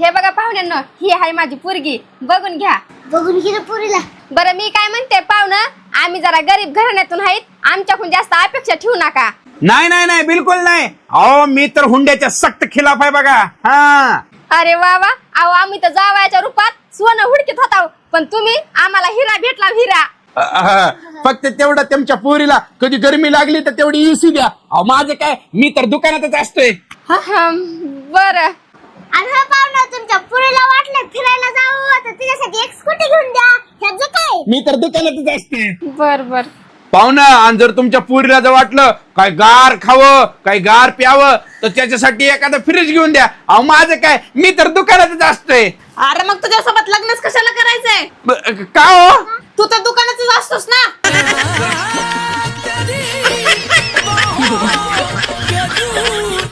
हे बघा पाहुण्यांनो, ही आहे माझी पोरगी, बघून घ्या. बघून घे पुरीला. बरं मी काय म्हणते पाहुणं, आम्ही जरा गरीब घराण्यातून आहेत, आमच्याकडून जास्त अपेक्षा ठेवू नका. नाही नाही नाही बिलकुल नाही. अहो मी तर हुंड्याच्या सक्त खिलाफ आहे बघा. हा अरे वा वा, अहो आम्ही तर जावयाच्या रूपात सोनं हुडकीत होता, पण तुम्ही आम्हाला हिरा भेटला, हिरा. फक्त तेवढं तुमच्या पोरीला कधी गरमी लागली तर तेवढी इसी द्या. अहो माझं काय, मी तर दुकानातच असतोय. बरं. आणि हा पाहुणा, तुमच्या पुरीला वाटलं फिरायला जाऊ तर तिच्यासाठी एक स्कूटी घेऊन द्या. ह्याचं काय? मी तर दुकानातच असते. बर बर. पाहुणं, आणि जर तुमच्या पोरीला जर वाटलं काय गार खावं, काय गार प्यावं, तर त्याच्यासाठी एखादं फ्रीज घेऊन द्या. अहो माझं काय, मी तर दुकानातच असतोय. अरे मग तुझ्यासोबत लग्नच कशाला करायचंय? का हो? तू तर दुकानातच असतोस ना.